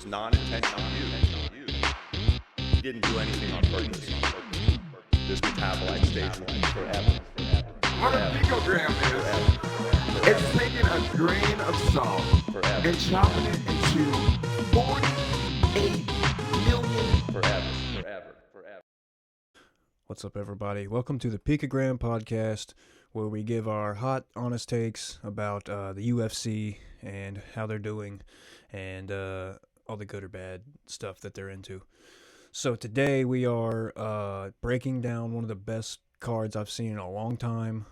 was non-intentional use. He didn't do anything on purpose. This metabolite stays forever. What a picogram is, it's taking a grain of salt and chopping it into 48 million. Forever. What's up, everybody? Welcome to the Picogram podcast, where we give our hot, honest takes about the UFC and how they're doing and all the good or bad stuff that they're into. So today we are breaking down one of the best cards I've seen in a long time.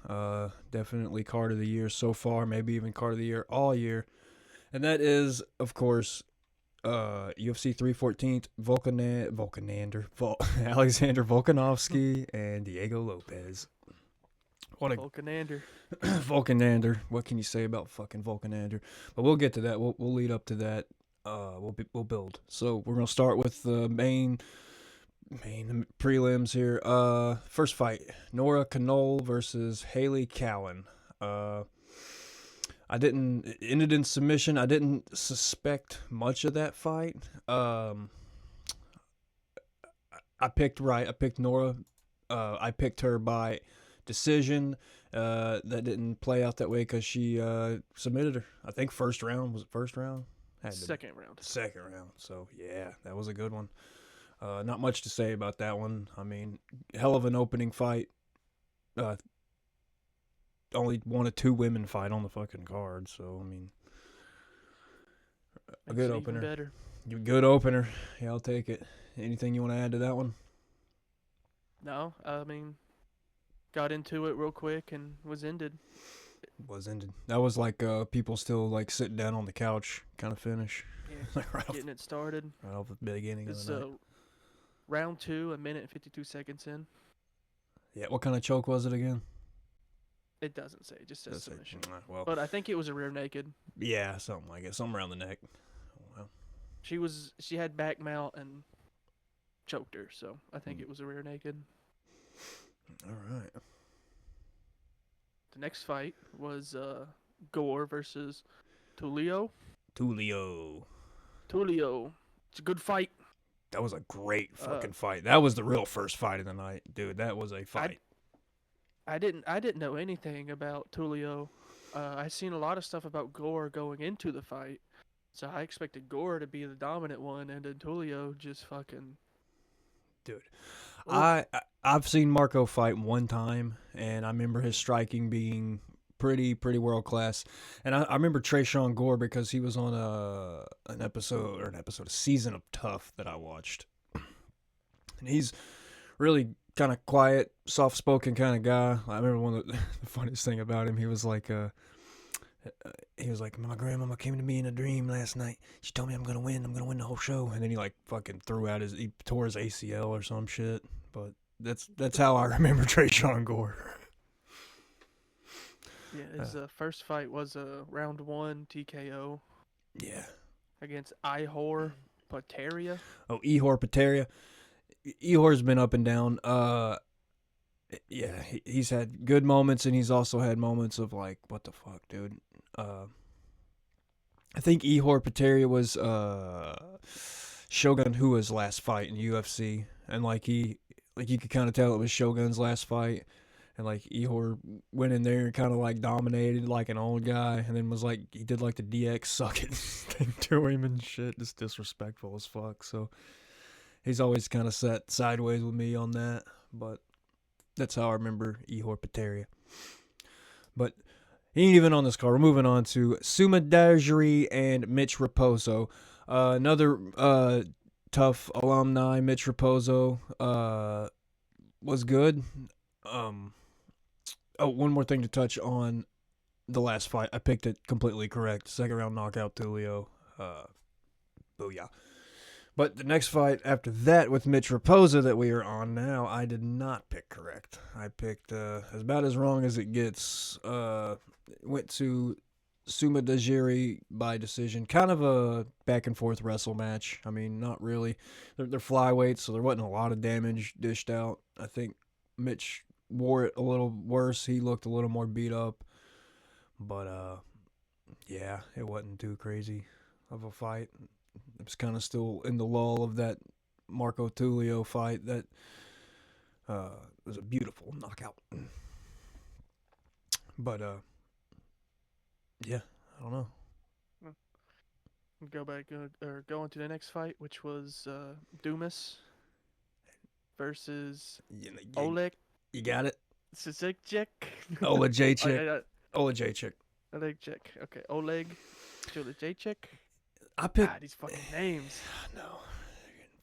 Definitely card of the year so far, maybe even card of the year all year. And that is, of course, UFC 314th, Alexander Volkanovski and Diego Lopez. What a Volkanander. Volkanander. What can you say about fucking Volkanander? But we'll get to that. We'll lead up to that. We'll build. So we're gonna start with the main prelims here. First fight: Nora Knoll versus Haley Cowan. It ended in submission. I didn't suspect much of that fight. I picked right. I picked Nora. I picked her by decision. That didn't play out that way because she submitted her. I think first round. Was it first round? Second round. Second round. So, yeah, that was a good one. Not much to say about that one. I mean, hell of an opening fight. Only one of two women fight on the fucking card, so I mean, a good opener. Better. Good opener. Yeah, I'll take it. Anything you want to add to that one? No, I mean, got into it real quick and was ended. That was like people still like sitting down on the couch kind of finish. Yeah, getting it started. Right off the beginning of It's the night. round 2, 1 minute and 52 seconds in. Yeah, what kind of choke was it again? It doesn't say, it just says submission. Well, But I think it was a rear naked. yeah, something like it. Something around the neck. Well, She had back mount and choked her, so I think it was a rear naked. all right. The next fight was Gore versus Tulio. Tulio. It's a good fight. That was a great fucking fight. That was the real first fight of the night, dude. That was a fight. I didn't know anything about Tulio. I seen a lot of stuff about Gore going into the fight, so I expected Gore to be the dominant one, and then Tulio just fucking. Dude, Oof. I've seen Marco fight one time, and I remember his striking being pretty world class. And I remember Trayshawn Gore because he was on a season of Tough that I watched, and he's really kind of quiet, soft-spoken kind of guy. I remember one of the funniest thing about him. He was like, my grandmama came to me in a dream last night. She told me I'm gonna win the whole show. And then he like fucking he tore his ACL or some shit. But that's how I remember Trayshawn Gore. Yeah, his first fight was a round 1 TKO. Yeah. Against Ihor Potieria. Oh, Ihor Potieria. Ihor's been up and down. Yeah, he's had good moments, and he's also had moments of like, what the fuck, dude. I think Ihor Potieria was Shogun Hua's last fight in UFC, and you could kind of tell it was Shogun's last fight, and like Ihor went in there and kind of like dominated like an old guy, and then was like he did like the DX suck it thing to him and shit, just disrespectful as fuck. So he's always kind of sat sideways with me on that, but that's how I remember Ihor Potieria. But he ain't even on this card. We're moving on to Suma Dajri and Mitch Raposo. Another tough alumni. Mitch Raposo was good. One more thing to touch on the last fight. I picked it completely correct. Second round knockout, Tulio. Booyah. But the next fight after that with Mitch Raposo that we are on now, I did not pick correct. I picked about as wrong as it gets. Went to Suma Dajiri by decision. Kind of a back and forth wrestle match. I mean, not really. They're flyweights, so there wasn't a lot of damage dished out. I think Mitch wore it a little worse. He looked a little more beat up. But yeah, it wasn't too crazy of a fight. it was kind of still in the lull of that Marco Tulio fight. That was a beautiful knockout. But yeah, I don't know. Go back or go on to the next fight, which was Dumas versus Oleg You got it. Sisicek. Olajaychik. Olajaychik. Oleg. Okay, Oleg Jacek. I picked. God, these fucking names. No,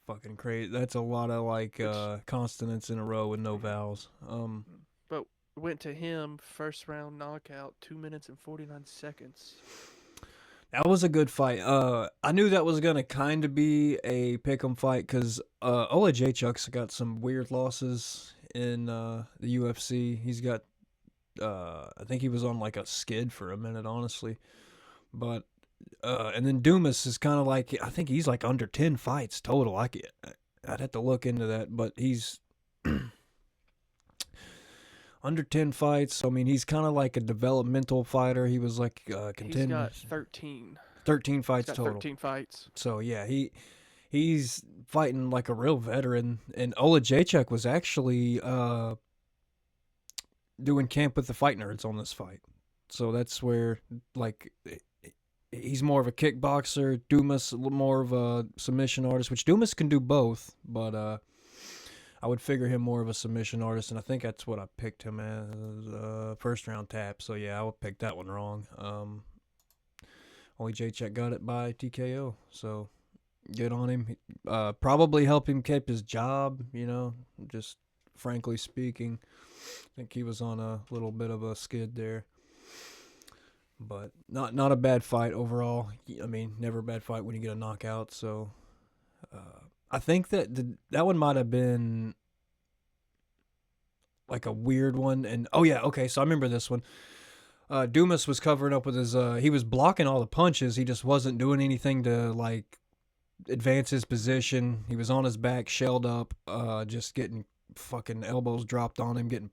fucking crazy. That's a lot of like consonants in a row with no vowels. But went to him first round knockout, 2 minutes and 49 seconds. That was a good fight. I knew that was gonna kind of be a pick'em fight because Olajaychuk's got some weird losses in the UFC. He's got, I think he was on like a skid for a minute, honestly. But and then Dumas is kind of like, I think he's like under 10 fights total. I'd have to look into that, but he's under 10 fights. I mean, he's kind of like a developmental fighter. He was like contender. He's got 13. 13 fights total. 13 fights. So yeah, he's fighting like a real veteran. And Olajaychuk was actually doing camp with the Fight Nerds on this fight. So that's where like he's more of a kickboxer. Dumas more of a submission artist, which Dumas can do both, but I would figure him more of a submission artist, and I think that's what I picked him as first round tap. So yeah, I would pick that one wrong. Only Jacek got it by TKO, so good on him. Probably help him keep his job, just frankly speaking. I think he was on a little bit of a skid there. But not a bad fight overall. I mean, never a bad fight when you get a knockout. So I think that that one might have been like a weird one. And oh yeah, okay. So I remember this one. Dumas was covering up with his. He was blocking all the punches. He just wasn't doing anything to like advance his position. He was on his back, shelled up, just getting fucking elbows dropped on him, getting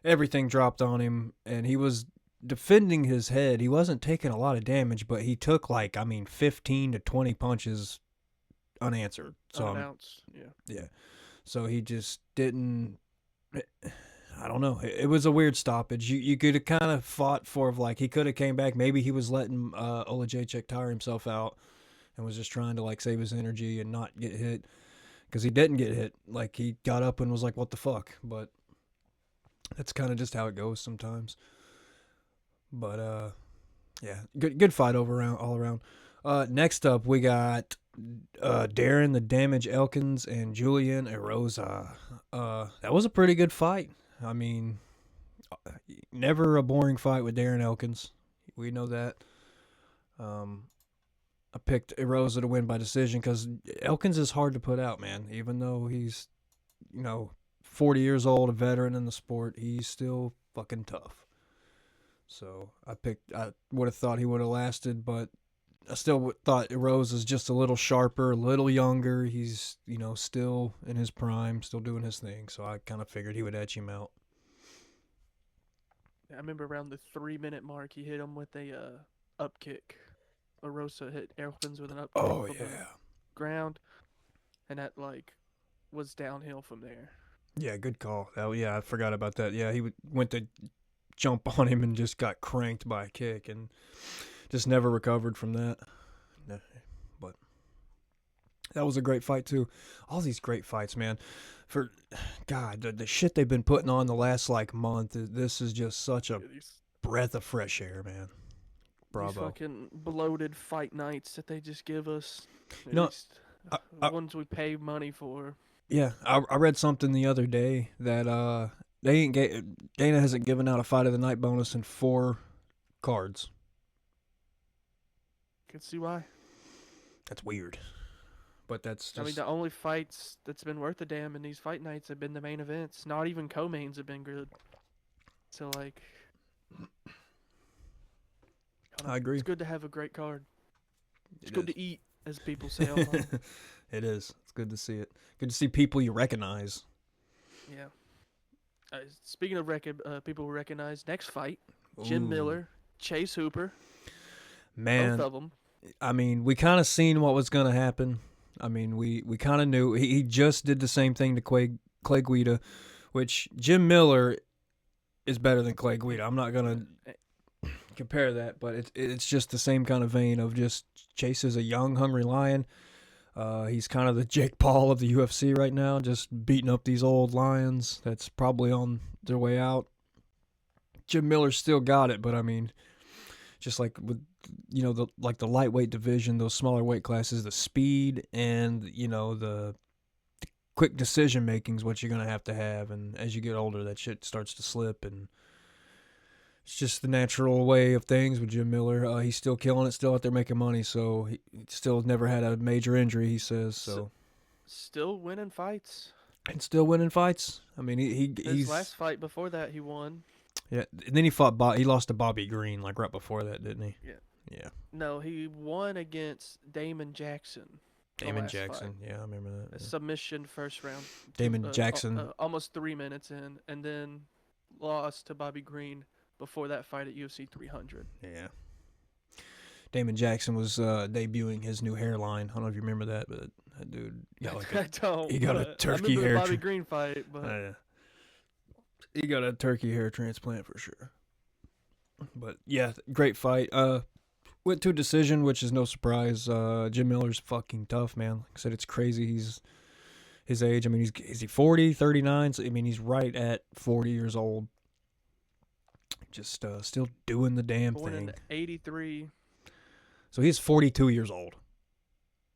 everything dropped on him, and he was defending his head. He wasn't taking a lot of damage, but he took 15 to 20 punches unanswered. So Unannounced, yeah. So he just didn't. I don't know. It was a weird stoppage. You could have kind of fought for he could have came back. Maybe he was letting Olajaychuk tire himself out and was just trying to save his energy and not get hit, because he didn't get hit. He got up and was like, "What the fuck?" But that's kind of just how it goes sometimes. But yeah, good fight all around. Next up, we got Darren the Damage Elkins and Julian Erosa. That was a pretty good fight. I mean, never a boring fight with Darren Elkins. We know that. I picked Erosa to win by decision because Elkins is hard to put out, man. Even though he's, 40 years old, a veteran in the sport, he's still fucking tough. So I would have thought he would have lasted, but I still thought Erosa's just a little sharper, a little younger. He's, still in his prime, still doing his thing. So I kind of figured he would edge him out. I remember around the 3-minute mark, he hit him with a up kick. Erosa hit Elkins with an up kick from the ground, and that was downhill from there. Yeah, good call. I forgot about that. Yeah, he went to jump on him and just got cranked by a kick and just never recovered from that. But that was a great fight too. All these great fights, man. For God, the shit they've been putting on the last month, this is just such a breath of fresh air, man. Bravo. These fucking bloated fight nights that they just give us. The ones we pay money for. Yeah, I read something the other day that Dana hasn't given out a fight of the night bonus in 4 cards. Can see why. That's weird. But that's just... I mean, the only fights that's been worth a damn in these fight nights have been the main events. Not even co-mains have been good. So, I agree. It's good to have a great card. It's good to eat, as people say all the time. It is. It's good to see it. Good to see people you recognize. Yeah. Speaking of people we recognize, next fight, Jim Ooh. Miller, Chase Hooper. Man. Both of them. I mean, we kind of seen what was going to happen. I mean, we kind of knew. He just did the same thing to Clay Guida, which Jim Miller is better than Clay Guida. I'm not going to compare that, but it's just the same kind of vein of just Chase is a young, hungry lion. He's kind of the Jake Paul of the UFC right now, just beating up these old lions that's probably on their way out. Jim Miller still got it, but I mean, just like with the lightweight division, those smaller weight classes, the speed and the quick decision making is what you're gonna have, and as you get older, that shit starts to slip, and it's just the natural way of things with Jim Miller. He's still killing it, still out there making money, so he still never had a major injury. He says so. Still winning fights. And still winning fights. I mean, His last fight before that, he won. Yeah, and then he lost to Bobby Green like right before that, didn't he? Yeah. Yeah. No, he won against Damon Jackson. Damon Jackson. Yeah, I remember that. A submission first round. Damon Jackson. Almost 3 minutes in, and then lost to Bobby Green before that fight at UFC 300. Yeah. Damon Jackson was debuting his new hairline. I don't know if you remember that, but that dude got like he got a turkey hair. The Bobby Green fight, but he got a turkey hair transplant for sure. But yeah, great fight. Went to a decision, which is no surprise. Jim Miller's fucking tough, man. Like I said, it's crazy. He's his age. I mean, is he 40, 39? So, I mean, he's right at 40 years old. Just still doing the damn born thing. In 83. So he's 42 years old.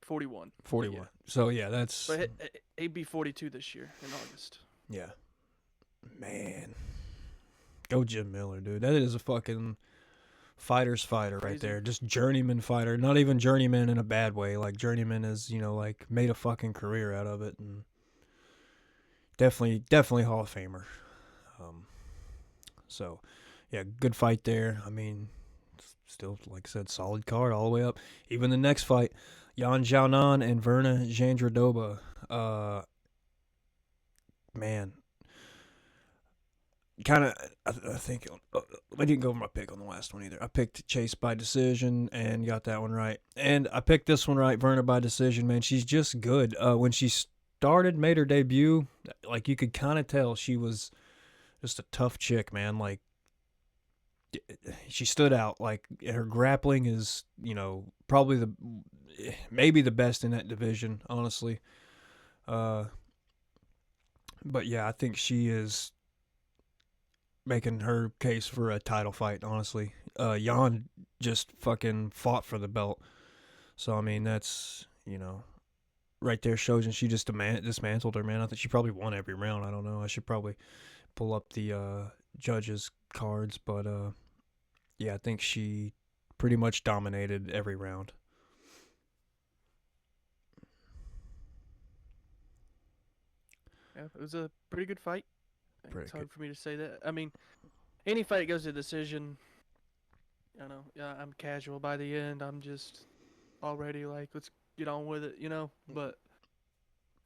41. 41. Yeah. So yeah, that's. But he'd be 42 this year in August. Yeah. Man. Go Jim Miller, dude. That is a fucking fighter's fighter right there. Just journeyman fighter. Not even journeyman in a bad way. Like journeyman is, like made a fucking career out of it, and definitely Hall of Famer. So yeah, good fight there. I mean, still, like I said, solid card all the way up. Even the next fight, Yan Xiaonan and Verna Jandiroba. Man. Kind of, I think, I didn't go over my pick on the last one either. I picked Chase by decision and got that one right. And I picked this one right, Verna by decision, man. She's just good. When she made her debut, like, you could kind of tell she was just a tough chick, man. Like, she stood out. Like, her grappling is, probably maybe the best in that division, honestly. But yeah, I think she is making her case for a title fight, honestly. Jan just fucking fought for the belt. So, I mean, that's, right there shows, and she just dismantled her, man. I think she probably won every round. I don't know. I should probably pull up the judges' cards, but, yeah, I think she pretty much dominated every round. Yeah, it was a pretty good fight. It's hard for me to say that. I mean, any fight that goes to decision, I'm casual by the end. I'm just already like, let's get on with it, But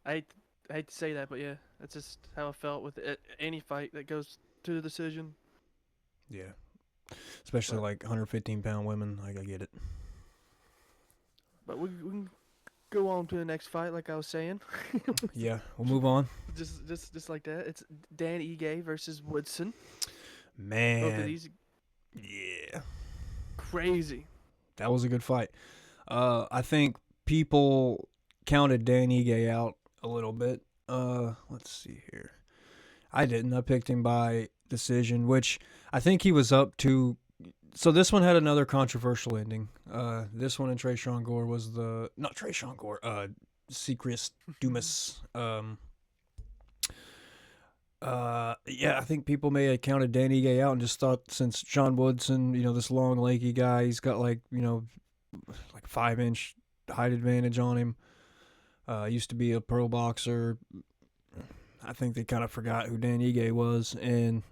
I hate to say that, but yeah, that's just how I felt with any fight that goes to the decision. Yeah. Especially like 115-pound women. I get it. But we can go on to the next fight, like I was saying. Yeah, we'll move on. Just like that. It's Dan Ige versus Woodson. Man. Both of these. Yeah. Crazy. That was a good fight. I think people counted Dan Ige out a little bit. Let's see here. I didn't. I picked him by decision, which I think he was up to. So this one had another controversial ending. This one in Trayshawn Gore was not Trayshawn Gore, Secret Dumas. Yeah, I think people may have counted Dan Ige out and just thought since Sean Woodson, this long, lanky guy, he's got like 5-inch height advantage on him. Used to be a pro boxer. I think they kind of forgot who Dan Ige was, and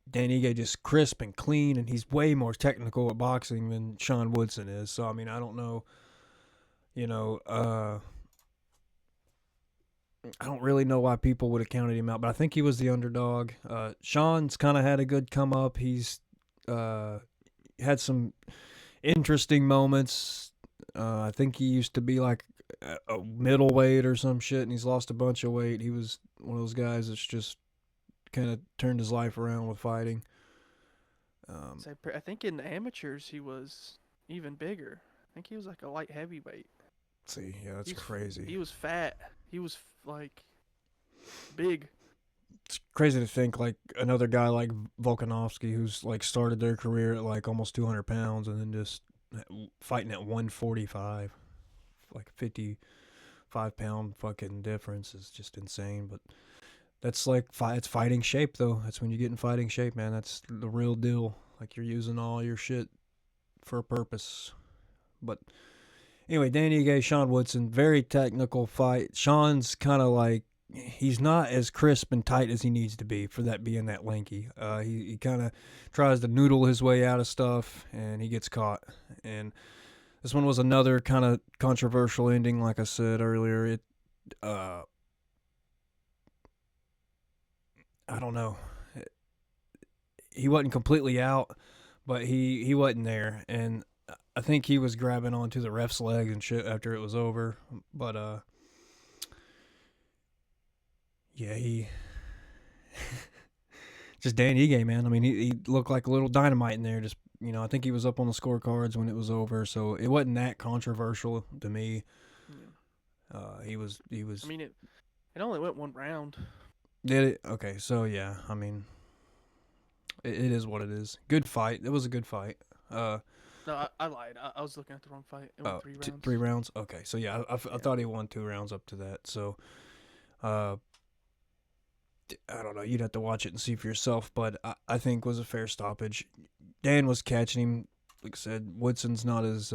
Dan Ige just crisp and clean, and he's way more technical at boxing than Sean Woodson is. So, I mean, I don't know, I don't really know why people would have counted him out, but I think he was the underdog. Sean's kind of had a good come up. He's had some interesting moments. I think he used to be like a middleweight or some shit, and he's lost a bunch of weight. He was one of those guys that's just kind of turned his life around with fighting. So I think in the amateurs he was even bigger. I think he was like a light heavyweight. See, yeah, that's He crazy. was fat. He was like big. It's crazy to think like another guy like Volkanovski, who's like started their career at like almost 200 pounds and then just fighting at 145, like 55-pound fucking difference is just insane. But that's like it's fighting shape though. That's when you get in fighting shape, man. That's the real deal. Like you're using all your shit for a purpose. But anyway, Danny Gay, Sean Woodson, very technical fight. Sean's kind of like, he's not as crisp and tight as he needs to be for that being that lanky. He kind of tries to noodle his way out of stuff, and he gets caught. And this one was another kind of controversial ending, like I said earlier. I don't know. He wasn't completely out, but he wasn't there, and I think he was grabbing onto the ref's legs and shit after it was over. But yeah, he just Dan Ige, man. I mean, he looked like a little dynamite in there. Just, you know, I think he was up on the scorecards when it was over, so it wasn't that controversial to me. Yeah. He was. I mean, it only went one round. Did it? Okay, so yeah, I mean, it is what it is. Good fight. It was a good fight. No, I lied. I was looking at the wrong fight. It went 3 rounds. 3 rounds? Okay, so yeah, I thought he won 2 rounds up to that. So, I don't know. You'd have to watch it and see for yourself, but I think was a fair stoppage. Dan was catching him. Like I said, Woodson's not as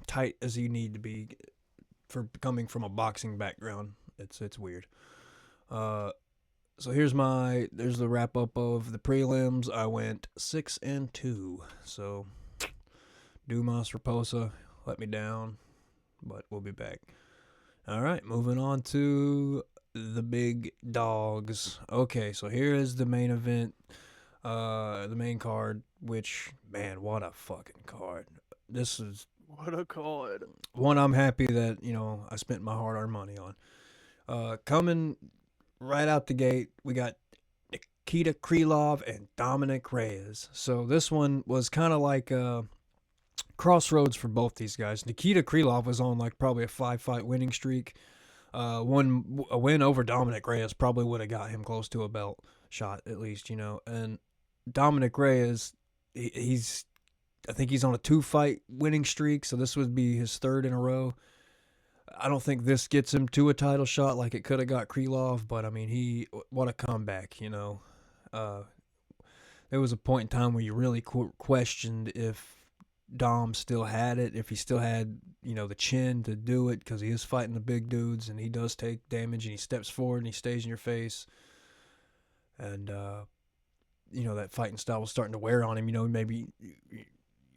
tight as you need to be for coming from a boxing background. It's weird. So there's the wrap up of the prelims. I went 6-2. So Dumas Raposa let me down, but we'll be back. All right, moving on to the big dogs. Okay, so here is the main event, the main card, which, man, what a fucking card. This is What a card. one I'm happy that, you know, I spent my hard-earned money on. Coming right out the gate, we got Nikita Krylov and Dominic Reyes. So this one was kind of like crossroads for both these guys. Nikita Krylov was on like probably a 5-fight winning streak. A win over Dominic Reyes probably would have got him close to a belt shot at least, you know. And Dominic Reyes, I think he's on a 2-fight winning streak, so this would be his 3rd in a row. I don't think this gets him to a title shot like it could have got Krylov, but I mean, what a comeback, you know. There was a point in time where you really questioned if Dom still had it, if he still had, you know, the chin to do it, because he is fighting the big dudes and he does take damage and he steps forward and he stays in your face. And, you know, that fighting style was starting to wear on him, you know, maybe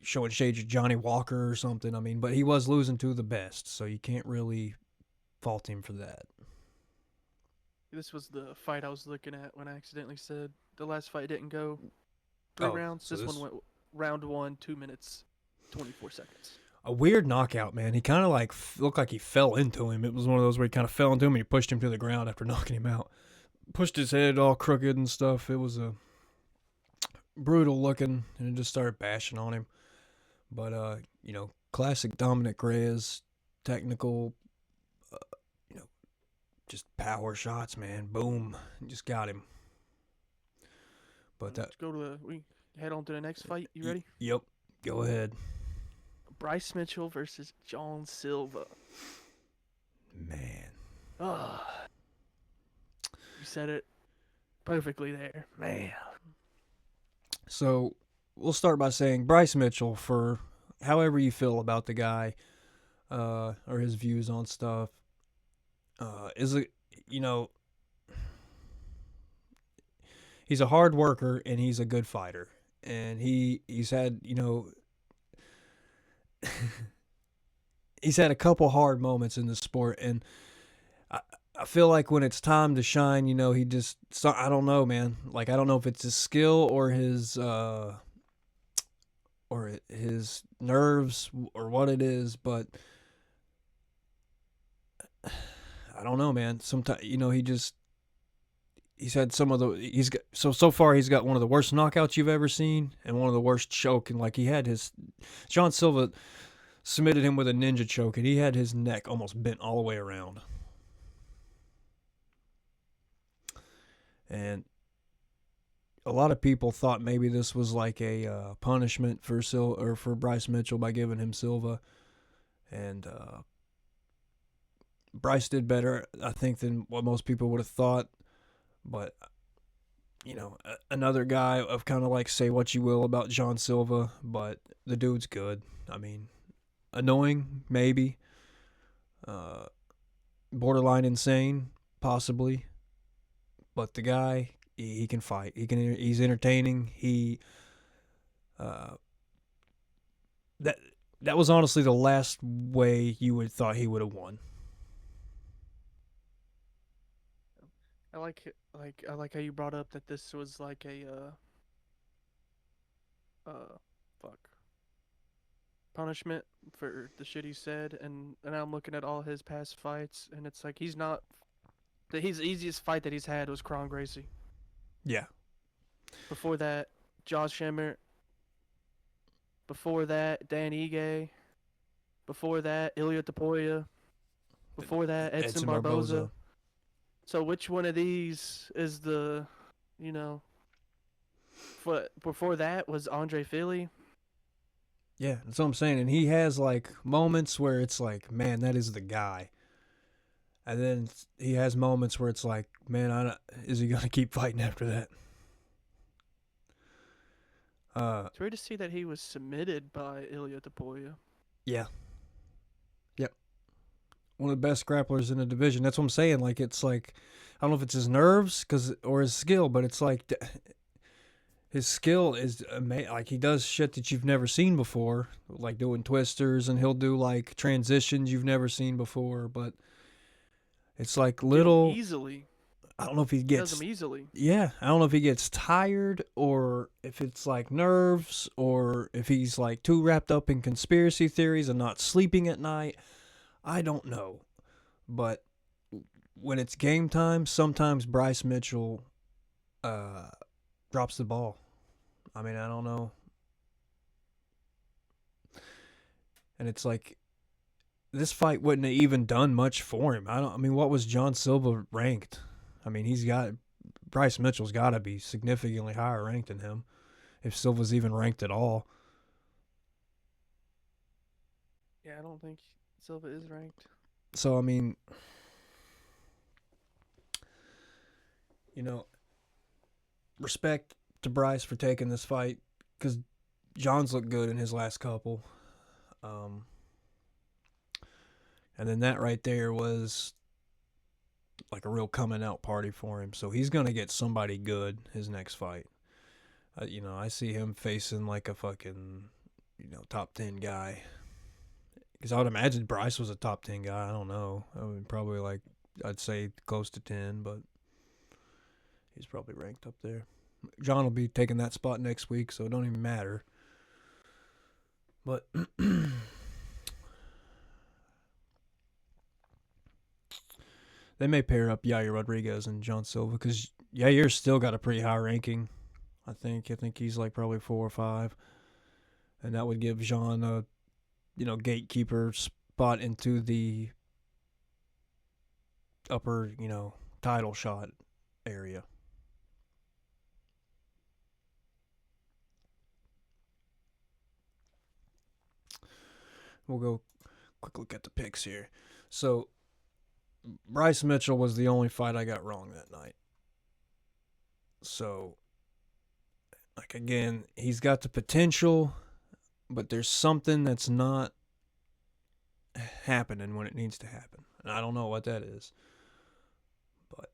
showing shades of Johnny Walker or something. I mean, but he was losing to the best, so you can't really fault him for that. This was the fight I was looking at when I accidentally said the last fight didn't go 3 rounds. So this one went round 1, 2 minutes, 24 seconds. A weird knockout, man. He kind of like looked like he fell into him. It was one of those where he kind of fell into him and he pushed him to the ground after knocking him out. Pushed his head all crooked and stuff. It was a brutal looking, and it just started bashing on him. But, you know, classic Dominic Reyes, technical, you know, just power shots, man. Boom. Just got him. But Let's we head on to the next fight. You ready? Yep. Go ahead. Bryce Mitchell versus John Silva. Man. You said it perfectly there. Man. So we'll start by saying Bryce Mitchell, for however you feel about the guy, or his views on stuff, you know, he's a hard worker and he's a good fighter, and he's had, you know, he's had a couple hard moments in the sport, and I feel like when it's time to shine, you know, I don't know, man. Like, I don't know if it's his skill or his or his nerves or what it is, but I don't know, man. Sometimes he's had some of the he's got so far he's got one of the worst knockouts you've ever seen and one of the worst choking. Like he had his John Silva submitted him with a ninja choke and he had his neck almost bent all the way around. And a lot of people thought maybe this was like a punishment for for Bryce Mitchell by giving him Silva, and Bryce did better, I think, than what most people would have thought. But another guy of kind of like say what you will about John Silva, but the dude's good. I mean, annoying maybe, borderline insane possibly, but the guy. He can fight. He's entertaining. That was honestly the last way you would thought he would have won. I like how you brought up that this was like a punishment for the shit he said, and I'm looking at all his past fights, and it's like his easiest fight that he's had was Kron Gracie. Yeah. Before that, Josh Emmett. Before that, Dan Ige. Before that, Ilia Topuria. Before that, Edson Barboza. So which one of these is the, before that was Andre Fili. Yeah, that's what I'm saying. And he has like moments where it's like, man, that is the guy. And then he has moments where it's like, man, is he going to keep fighting after that? It's weird to see that he was submitted by Ilia Topuria. Yeah. Yep. One of the best grapplers in the division. That's what I'm saying. Like, it's like, I don't know if it's his nerves or his skill, but it's like his skill is amazing. Like, he does shit that you've never seen before, like doing twisters, and he'll do like transitions you've never seen before, but it's like little easily. I don't know if he gets does them easily. Yeah, I don't know if he gets tired or if it's like nerves or if he's like too wrapped up in conspiracy theories and not sleeping at night. I don't know. But when it's game time, sometimes Bryce Mitchell drops the ball. I mean, I don't know. And it's like this fight wouldn't have even done much for him. I mean, what was John Silva ranked? I mean, Bryce Mitchell's got to be significantly higher ranked than him, if Silva's even ranked at all. Yeah, I don't think Silva is ranked. So, I mean, respect to Bryce for taking this fight, because John's looked good in his last couple. And then that right there was like a real coming out party for him. So he's going to get somebody good his next fight. I see him facing like a fucking, top 10 guy. Because I would imagine Bryce was a top 10 guy. I don't know. I mean, probably like, I'd say close to 10, but he's probably ranked up there. John will be taking that spot next week, so it don't even matter. But they may pair up Yair Rodriguez and John Silva, because Yair's still got a pretty high ranking. I think he's like probably 4 or 5, and that would give Jean a gatekeeper spot into the upper title shot area. We'll go quick look at the picks here. So Bryce Mitchell was the only fight I got wrong that night. So, like, again, he's got the potential, but there's something that's not happening when it needs to happen. And I don't know what that is. But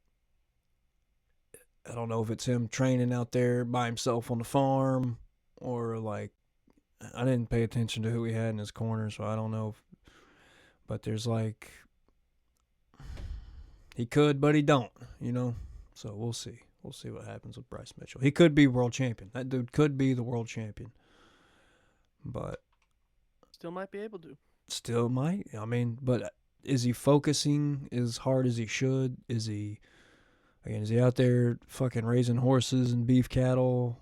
I don't know if it's him training out there by himself on the farm, or like, I didn't pay attention to who he had in his corner, so I don't know. But there's like, he could, but he don't, So we'll see. We'll see what happens with Bryce Mitchell. He could be world champion. That dude could be the world champion. but Still might be able to. still might. I mean, but is he focusing as hard as he should? Is he out there fucking raising horses and beef cattle,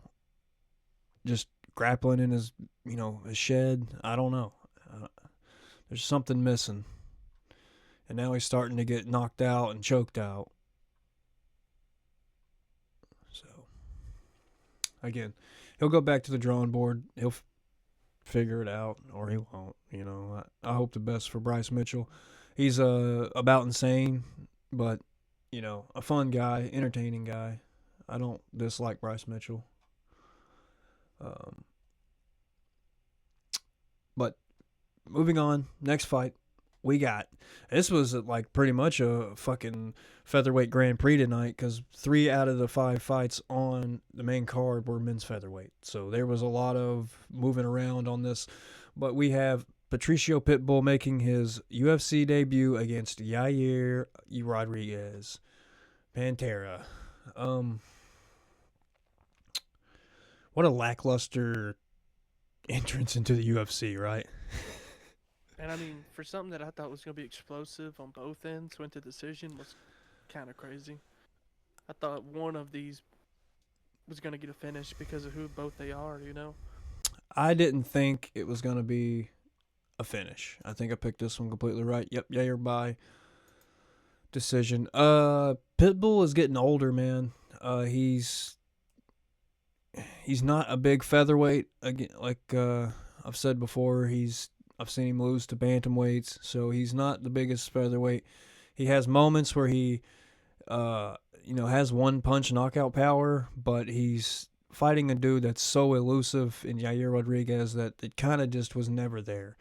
just grappling in his his shed? I don't know. There's something missing, and now he's starting to get knocked out and choked out. So again, he'll go back to the drawing board. He'll figure it out, or he won't. I hope the best for Bryce Mitchell. He's about insane, but a fun guy, entertaining guy. I don't dislike Bryce Mitchell. But moving on, next fight we got. This was like pretty much a fucking featherweight Grand Prix tonight, because 3 out of the 5 fights on the main card were men's featherweight. So there was a lot of moving around on this. But we have Patricio Pitbull making his UFC debut against Yair Rodriguez. Pantera. What a lackluster entrance into the UFC, right? And I mean, for something that I thought was going to be explosive on both ends, went to decision, was kind of crazy. I thought one of these was going to get a finish because of who both they are, I didn't think it was going to be a finish. I think I picked this one completely right. Yep, Yair by decision. Pitbull is getting older, man. He's not a big featherweight. Again, like I've said before, I've seen him lose to bantamweights, so he's not the biggest featherweight. He has moments where he, has one punch knockout power, but he's fighting a dude that's so elusive in Yair Rodriguez that it kind of just was never there.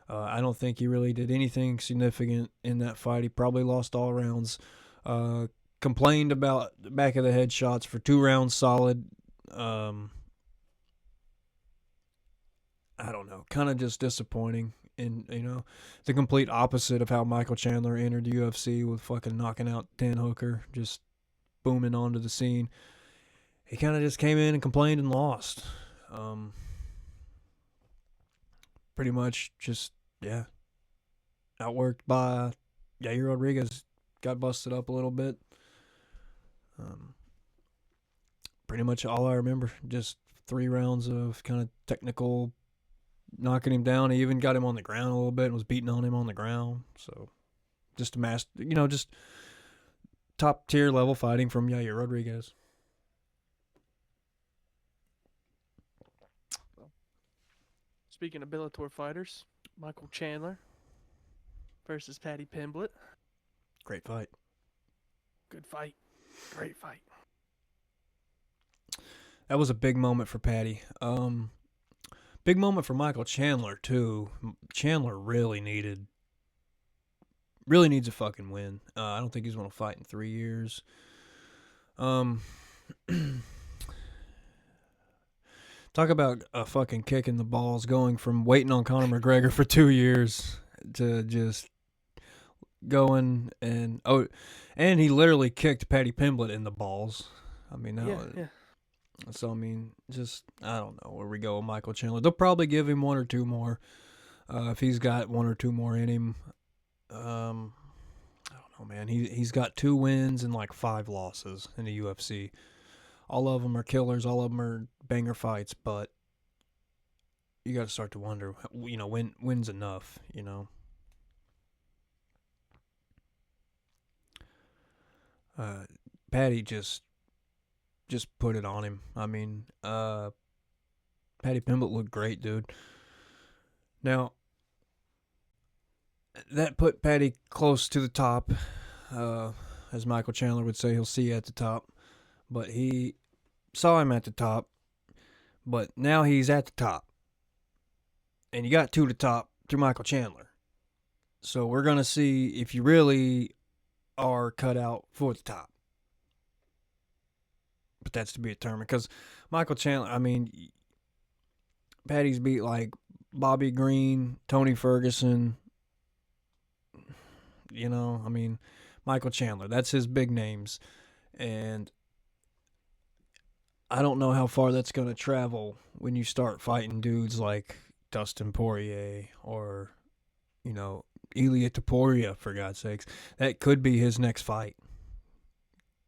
I don't think he really did anything significant in that fight. He probably lost all rounds. Complained about the back of the head shots for 2 rounds solid. I don't know, kind of just disappointing. And, the complete opposite of how Michael Chandler entered the UFC with fucking knocking out Dan Hooker, just booming onto the scene. He kind of just came in and complained and lost. Pretty much just, outworked by Yair Rodriguez. Got busted up a little bit. Pretty much all I remember, just 3 rounds of kind of technical knocking him down. He even got him on the ground a little bit and was beating on him on the ground. So just a just top tier level fighting from Yair Rodriguez. Speaking of Bellator fighters, Michael Chandler versus Paddy Pimblett. Great fight. Good fight. Great fight. That was a big moment for Paddy. Big moment for Michael Chandler too. Chandler really needs a fucking win. I don't think he's going to fight in 3 years. Talk about a fucking kick in the balls, going from waiting on Conor McGregor for 2 years to just going and he literally kicked Paddy Pimblett in the balls. I mean, Yeah. So, I mean, just, I don't know where we go with Michael Chandler. They'll probably give him 1 or 2 more. If he's got 1 or 2 more in him. I don't know, man. He's got 2 wins and like 5 losses in the UFC. All of them are killers. All of them are banger fights. But you got to start to wonder, when's enough, Paddy just put it on him. I mean, Paddy Pimblett looked great, dude. Now, that put Paddy close to the top. As Michael Chandler would say, he'll see you at the top. But he saw him at the top. But now he's at the top. And you got to the top through Michael Chandler. So we're going to see if you really are cut out for the top. But that's to be determined, because Michael Chandler, I mean, Paddy's beat like Bobby Green, Tony Ferguson, I mean, Michael Chandler, that's his big names. And I don't know how far that's going to travel when you start fighting dudes like Dustin Poirier or, you know, Ilia Topuria, for God's sakes. That could be his next fight.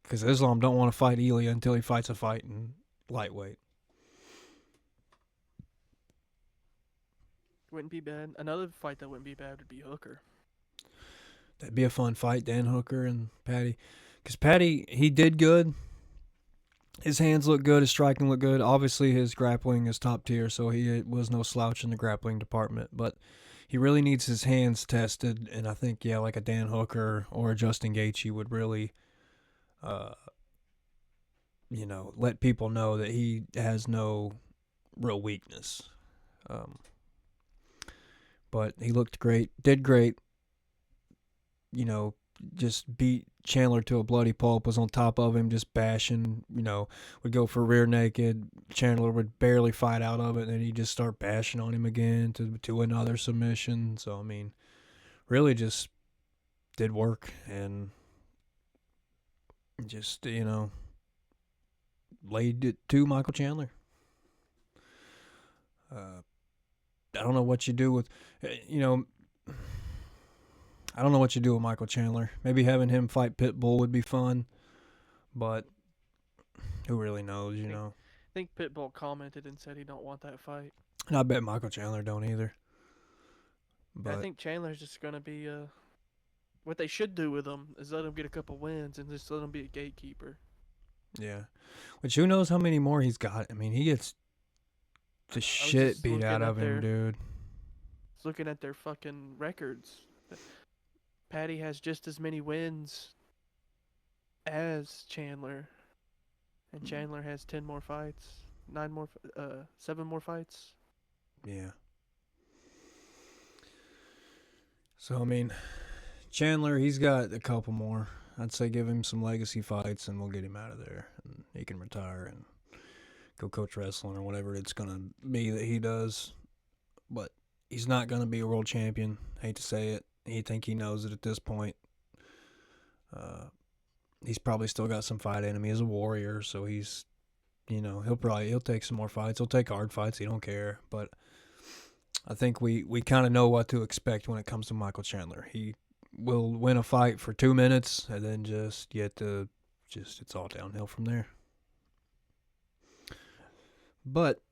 Because Islam don't want to fight Ilia until he fights a fight in lightweight. Wouldn't be bad. Another fight that wouldn't be bad would be Hooker. That'd be a fun fight, Dan Hooker and Patty. Because Patty, he did good. His hands look good. His striking looked good. Obviously, his grappling is top tier, so he was no slouch in the grappling department. But he really needs his hands tested, and I think, yeah, like a Dan Hooker or a Justin Gaethje would really, you know, let people know that he has no real weakness. But he looked great, did great. You know, just beat Chandler to a bloody pulp, was on top of him, just bashing, you know, would go for rear naked. Chandler would barely fight out of it, and then he'd just start bashing on him again to another submission. So, I mean, really just did work and just, you know, laid it to Michael Chandler. I don't know what you do with, you know, I don't know what you do with Michael Chandler. Maybe having him fight Pitbull would be fun, but who really knows, you know? I think Pitbull commented and said he don't want that fight. And I bet Michael Chandler don't either. But I think Chandler's just going to be, what they should do with him is let him get a couple wins and just let him be a gatekeeper. yeah. Which who knows how many more he's got. I mean, he gets the shit just beat out looking of at him, dude. Looking at their fucking records, Patty has just as many wins as Chandler, and Chandler has 10 more fights, 7 more fights. Yeah. So, I mean, Chandler, he's got a couple more. I'd say give him some legacy fights and we'll get him out of there. And he can retire and go coach wrestling or whatever it's going to be that he does. But he's not going to be a world champion. Hate to say it. I think he knows it at this point. He's probably still got some fight in him. He's a warrior, so he's, you know, he'll take some more fights. He'll take hard fights. He don't care. But I think we kind of know what to expect when it comes to Michael Chandler. He will win a fight for 2 minutes and then it's all downhill from there. But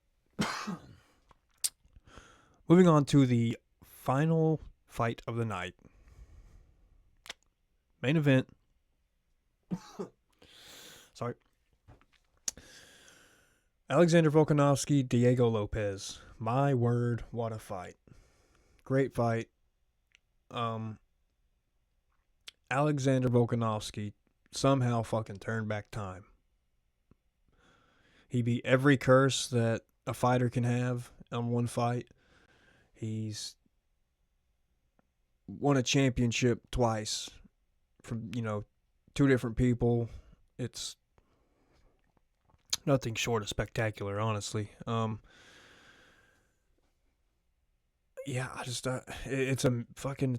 moving on to the final fight of the night. Main event. Sorry. Alexander Volkanovski, Diego Lopez. My word, what a fight. Great fight. Alexander Volkanovski somehow fucking turned back time. He beat every curse that a fighter can have on one fight. He's won a championship twice from, you know, 2 different people. It's nothing short of spectacular, honestly. Yeah, it's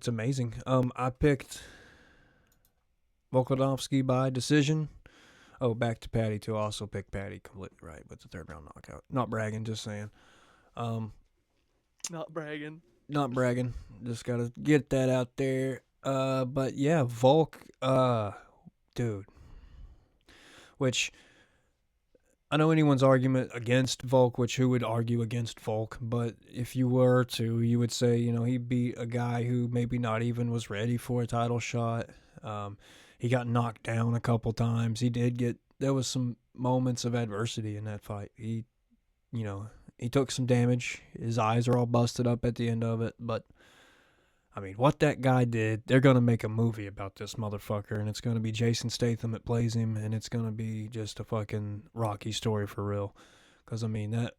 amazing. I picked Volkanovski by decision. Oh, back to Patty too. I also picked Patty completely right with the 3rd round knockout. Not bragging, just saying. Not bragging. Not bragging. Just gotta get that out there. But yeah, Volk, dude. Which, I know anyone's argument against Volk, which who would argue against Volk, but if you were to, you would say, you know, he beat a guy who maybe not even was ready for a title shot. He got knocked down a couple times. There was some moments of adversity in that fight. He took some damage. His eyes are all busted up at the end of it, but I mean, what that guy did, they're going to make a movie about this motherfucker, and it's going to be Jason Statham that plays him, and it's going to be just a fucking Rocky story for real. Because, I mean,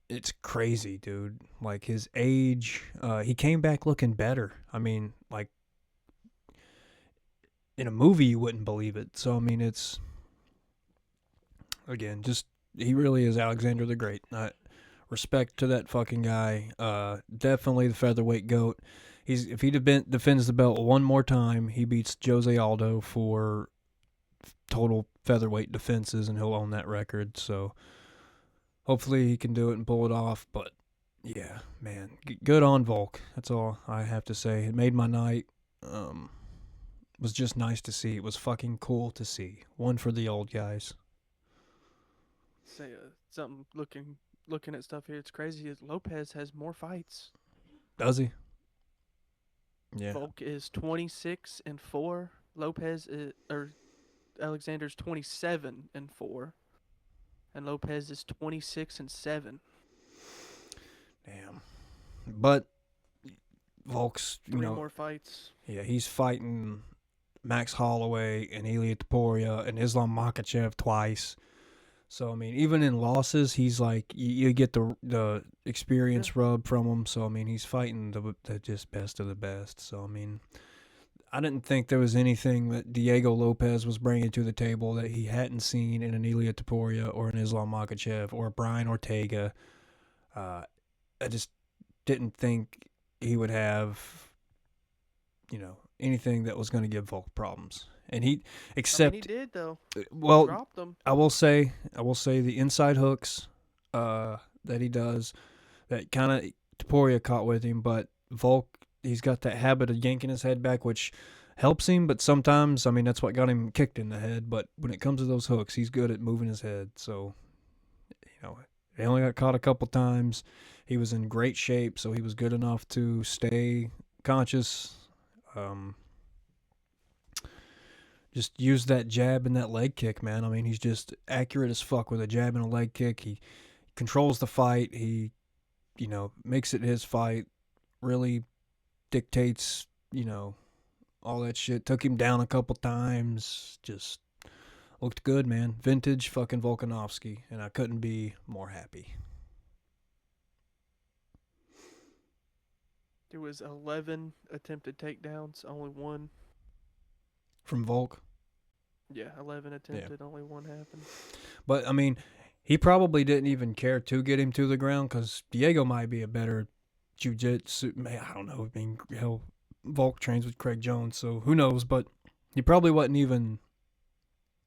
it's crazy, dude. Like, his age, he came back looking better. I mean, like, in a movie, you wouldn't believe it. So, I mean, it's, again, he really is Alexander the Great. Respect to that fucking guy. Definitely the featherweight GOAT. If he defends the belt one more time, he beats Jose Aldo for total featherweight defenses, and he'll own that record. So hopefully he can do it and pull it off. But Yeah, man. Good on Volk. That's all I have to say. It made my night. Was just nice to see. It was fucking cool to see. One for the old guys. Say something looking at stuff here. It's crazy. Lopez has more fights. Does he? Yeah. Volk is 26-4. Lopez is, or Alexander's 27-4, and Lopez is 26-7. Damn. But Volk's, Three more fights. yeah, he's fighting Max Holloway and Ilia Topuria and Islam Makhachev twice. So I mean, even in losses, he's like you get the experience rub from him. So I mean, he's fighting the just best of the best. So I mean, I didn't think there was anything that Diego Lopez was bringing to the table that he hadn't seen in an Ilia Topuria or an Islam Makhachev or a Brian Ortega. I just didn't think he would have, anything that was going to give Volk problems. And he He did though. Well, He dropped them. I will say the inside hooks that he does, that kind of Topuria caught with him, but Volk, he's got that habit of yanking his head back, which helps him, but sometimes, I mean, that's what got him kicked in the head. But when it comes to those hooks, he's good at moving his head. So, he only got caught a couple times. He was in great shape, so he was good enough to stay conscious. Just use that jab and that leg kick, man. I mean, he's just accurate as fuck with a jab and a leg kick. He controls the fight. He, makes it his fight. Really dictates, all that shit. Took him down a couple times. Just looked good, man. Vintage fucking Volkanovski, and I couldn't be more happy. There was 11 attempted takedowns, only one. From Volk? Yeah, 11 attempted, only one happened. But, I mean, he probably didn't even care to get him to the ground because Diego might be a better jiu-jitsu. I don't know. I mean, hell, Volk trains with Craig Jones, so who knows? But he probably wasn't even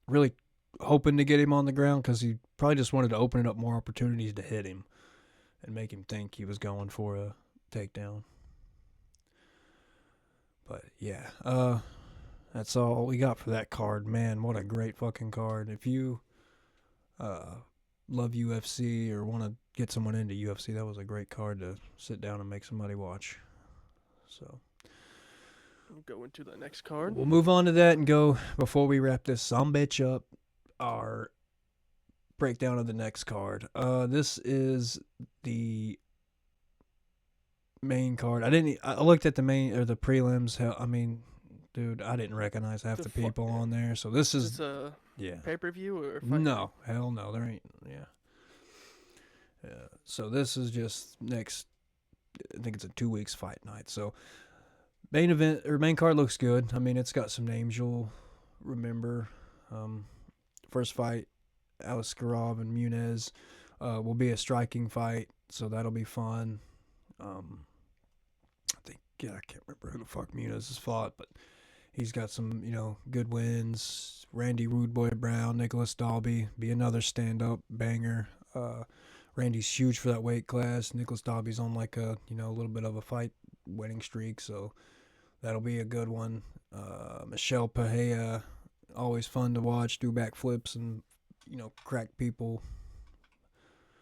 really hoping to get him on the ground because he probably just wanted to open it up more opportunities to hit him and make him think he was going for a takedown. But, yeah, that's all we got for that card. Man, what a great fucking card. If you love UFC or want to get someone into UFC, that was a great card to sit down and make somebody watch. So We'll go into the next card. we'll move on to that and go, before we wrap this sumbitch up, our breakdown of the next card. This is the main card. I looked at the main or the prelims. Hell, I mean, dude, I didn't recognize half the people on there. So this Is is this a yeah. pay-per-view or a fight No, hell no, there ain't. Yeah. So this is just next. I think it's a 2 weeks fight night. So main event or main card looks good. I mean, it's got some names you'll remember. First fight, Aliskerov and Muniz will be a striking fight, so that'll be fun. I can't remember who the fuck Muniz has fought, but he's got some, good wins. Randy Rude Boy Brown, Nicholas Dalby, be another stand-up banger. Randy's huge for that weight class. Nicholas Dalby's on like a, little bit of a fight winning streak, so that'll be a good one. Michelle Pahea, always fun to watch, do backflips and, crack people.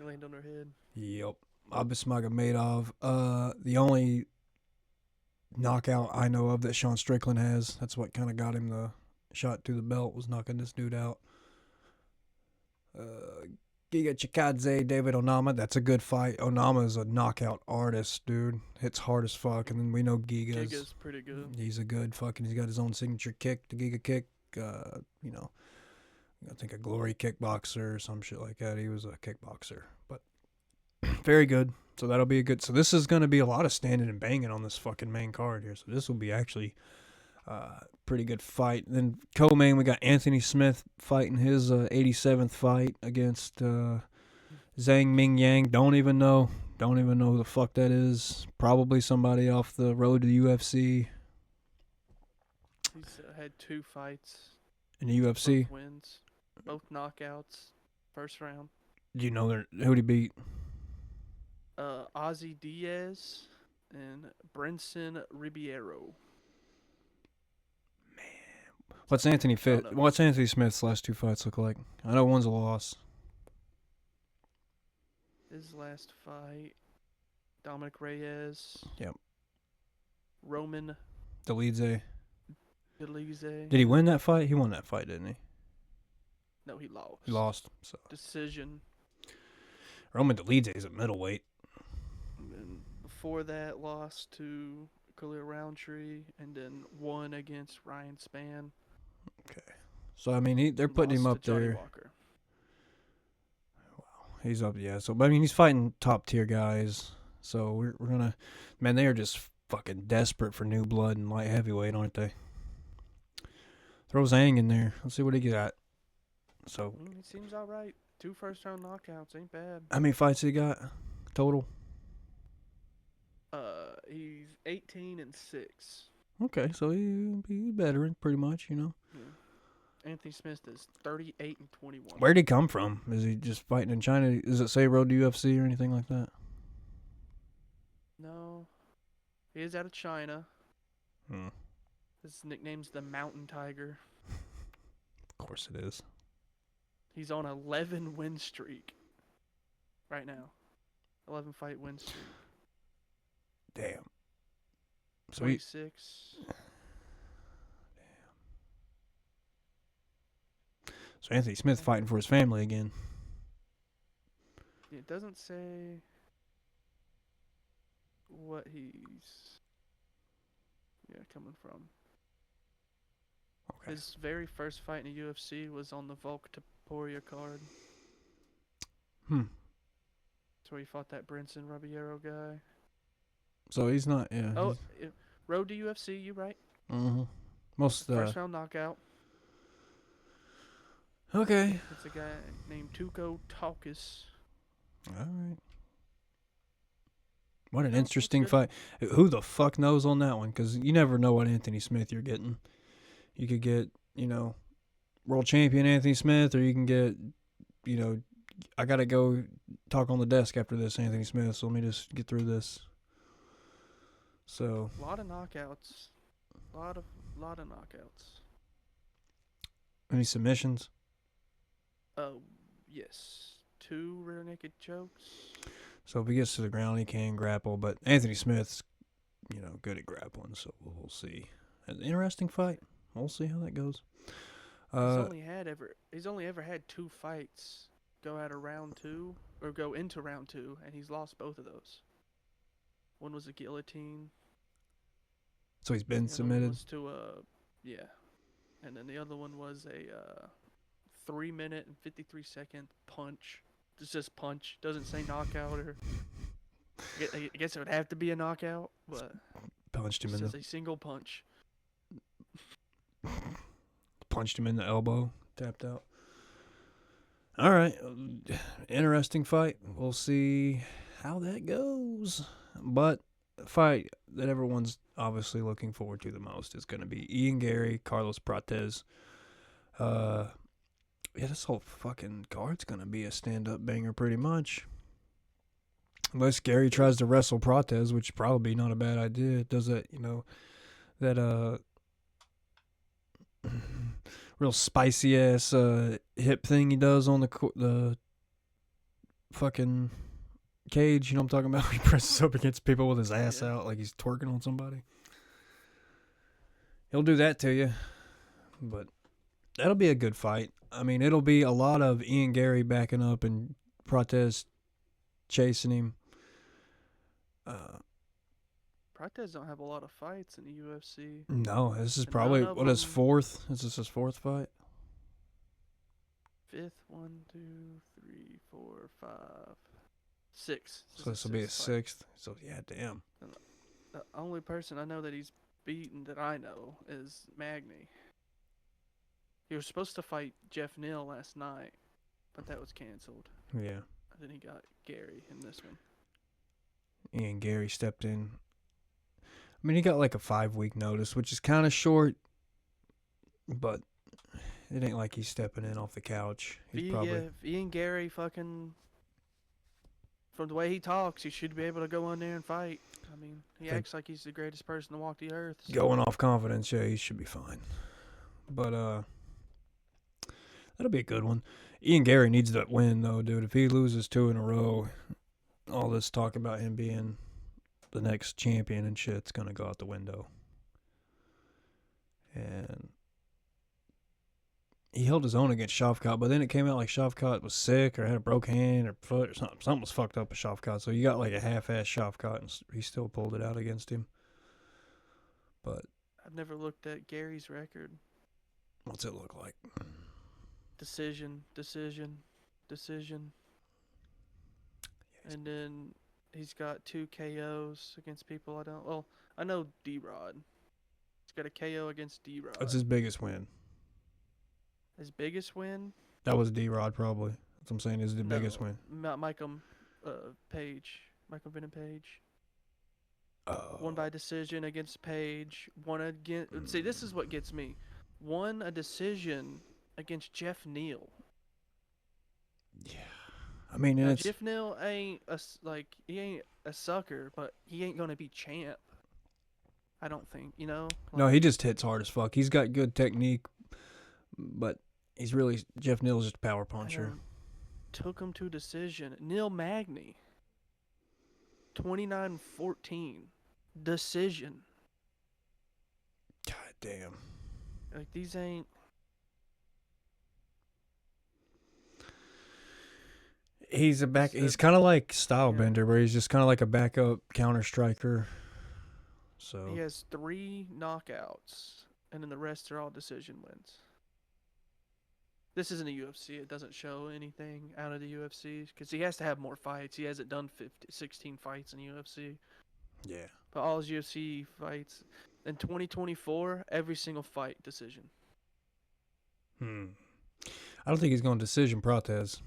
land on her head. Yep. Abismagomedov. The only knockout I know of that Sean Strickland has. That's what kind of got him the shot to the belt, was knocking this dude out. Giga Chikadze, David Onama. That's a good fight. Onama is a knockout artist, dude. Hits hard as fuck. And then we know Giga's pretty good. He's a good fucking. He's got his own signature kick, the Giga kick. I think a Glory kickboxer or some shit like that. He was a kickboxer, but very good. So that'll be a good. So this is going to be a lot of standing and banging on this fucking main card here. So this will be actually pretty good fight. Then co-main, we got Anthony Smith fighting his 87th fight against Zhang Ming Yang. Don't even know who the fuck that is. Probably somebody off the road to the UFC. He's had 2 fights. In the UFC? Both wins. Both knockouts. First round. Do you know who'd he beat? Ozzy Diaz and Brenson Ribeiro. What's Anthony don't know. What's Anthony Smith's last 2 fights look like? I know one's a loss. His last fight, Dominic Reyes. Yep. Roman Dolidze. Delize. Did he win that fight? He won that fight, didn't he? No, he lost. He lost. So Decision. Roman Dolidze is a middleweight. And then before that, lost to Khalil Roundtree, and then won against Ryan Spann. Okay. So I mean, they're putting him Lost up to Johnny there. Walker. He's up, yeah. So, but I mean, he's fighting top tier guys. So we're gonna, man, they are just fucking desperate for new blood in light heavyweight, aren't they? Throw Zhang in there. Let's see what he got. So, He seems all right. 2 first-round knockouts ain't bad. how many fights he got total? He's 18-6. Okay, so he's veteran, pretty much, you know. Yeah. Anthony Smith is 38-21. Where'd he come from? Is he just fighting in China? Does it say Road to UFC or anything like that? No, he is out of China. Hmm. His nickname's the Mountain Tiger. Of course it is. He's on 11 win streak right now. 11 fight win streak. Damn. So 26. So Anthony Smith fighting for his family again. It doesn't say what he's coming from. Okay. His very first fight in the UFC was on the Volkanovski card. That's where he fought that Brenson Ribeiro guy. So he's not. Yeah. Oh, road to UFC. You right? Mm-hmm. Most. First round knockout. Okay. It's a guy named Tuco Talkis. All right. What an No, that's interesting good. fight. Who the fuck knows on that one? Because you never know what Anthony Smith you're getting. You could get, world champion Anthony Smith, or you can get, I got to go talk on the desk after this, Anthony Smith, so let me just get through this. So. A lot of knockouts. Lot of knockouts. Any submissions? Oh, yes. 2 rear naked chokes. So if he gets to the ground, he can grapple, but Anthony Smith's, good at grappling, so we'll see. An interesting fight. We'll see how that goes. He's only ever had 2 fights go out of round 2 or go into round 2, and he's lost both of those. One was a guillotine. So he's been The other one submitted. was to and then the other one was a 3-minute and 53-second punch. It's just punch. Doesn't say knockout or. I guess it would have to be a knockout, but Punched him it in says the a single punch. elbow, tapped out. All right, interesting fight. We'll see how that goes. But the fight that everyone's obviously looking forward to the most is going to be Ian Gary, Carlos Prates. This whole fucking card's going to be a stand-up banger pretty much. Unless Gary tries to wrestle Prates, which is probably not a bad idea. Does that, that real spicy ass hip thing he does on the fucking cage. You know what I'm talking about? He presses up against people with his ass out like he's twerking on somebody. He'll do that to you, but that'll be a good fight. I mean, it'll be a lot of Ian Gary backing up and Prates chasing him. Prates don't have a lot of fights in the UFC. No, this is And probably none of his them- fourth. Is this his fourth fight? 5th, 1, 2, 3, 4, 5, 6. So this will be his sixth. So yeah, damn. The only person I know that he's beaten that I know is Magny. He was supposed to fight Jeff Neal last night, but that was canceled. Yeah. And then he got Gary in this one. Ian Gary stepped in. I mean, he got like a 5-week notice, which is kind of short, but it ain't like he's stepping in off the couch. He's probably If Ian Gary fucking from the way he talks, he should be able to go in there and fight. I mean, he Think- acts like he's the greatest person to walk the earth. So. Going off confidence, yeah, he should be fine. But that'll be a good one. Ian Gary needs that win though, dude. If he loses 2 in a row, all this talk about him being the next champion and shit's gonna go out the window. And he held his own against Shavkat, but then it came out like Shavkat was sick or had a broke hand or foot or something. Something was fucked up with Shavkat, so you got like a half-ass Shavkat, and he still pulled it out against him. But I've never looked at Gary's record. what's it look like? Decision. And then he's got 2 KOs against people I don't. Well, I know D-Rod. He's got a KO against D-Rod. That's his biggest win. His biggest win? That was D-Rod probably. That's what I'm saying is the biggest win. Michael Page. Michael Venom Page. Oh. Won by decision against Page. Won against. See, this is what gets me. Won a decision against Jeff Neal. Yeah. I mean, Now, it's Jeff Neal ain't he ain't a sucker, but he ain't gonna be champ. I don't think, you know. no, he just hits hard as fuck. He's got good technique, but he's really Jeff Neal's just a power puncher. Took him to decision. Neil Magny. 29-14. Decision. God damn. Like these ain't. He's He's kind of like Stylebender, where he's just kind of like a backup counter striker. So He has 3 knockouts, and then the rest are all decision wins. This isn't a UFC. It doesn't show anything out of the UFC because he has to have more fights. He hasn't done 16 fights in UFC. yeah. But all his UFC fights in 2024, every single fight decision. I don't think he's going decision Protez.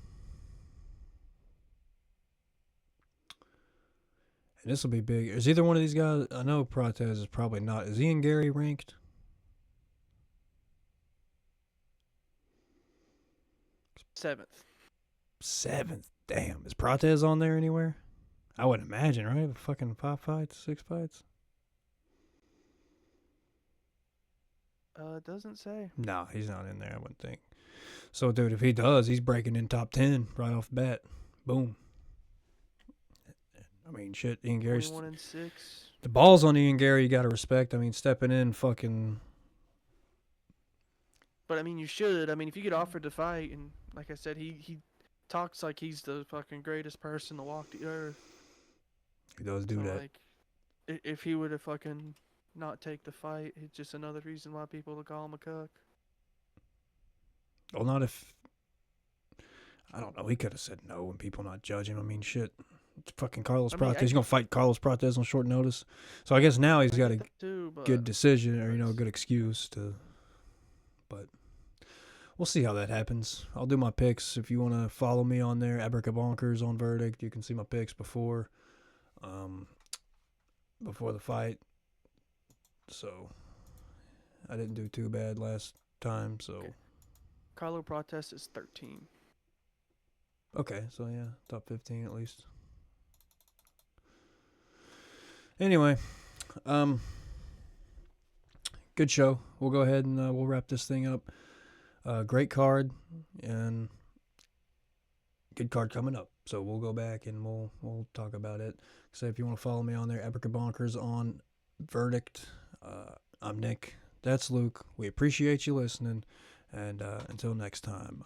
And this will be big. Is either one of these guys? I know Protez is probably not. Is Ian Gary ranked? Seventh. Damn. Is Protez on there anywhere? I would imagine, right? Fucking 5 fights, 6 fights. It doesn't say. No, he's not in there, I wouldn't think. So, dude, if he does, he's breaking in top 10 right off the bat. Boom. I mean, shit, Ian Gary's... 21-6. The balls on Ian Gary you got to respect. I mean, stepping in fucking... But, I mean, you should. I mean, if you get offered to fight, and like I said, he talks like he's the fucking greatest person to walk the earth. He does do So, that. like, if he were to fucking not take the fight, it's just another reason why people would call him a cuck. Well, not if... I don't know. He could have said no and people not judge him. I mean, shit. It's fucking Carlos Protez. He's going to fight Carlos Protez on short notice. So I guess now he's got a good decision or, a good excuse to... But we'll see how that happens. I'll do my picks. If you want to follow me on there, Abricabonkers on Verdict. You can see my picks before the fight. So I didn't do too bad last time. So Okay. Carlo Protez is 13. okay, so yeah, top 15 at least. Anyway, good show. We'll go ahead and we'll wrap this thing up. Great card and good card coming up. So we'll go back and we'll talk about it. So if you want to follow me on there, Abricabonkers on Verdict. I'm Nick. That's Luke. We appreciate you listening. And until next time.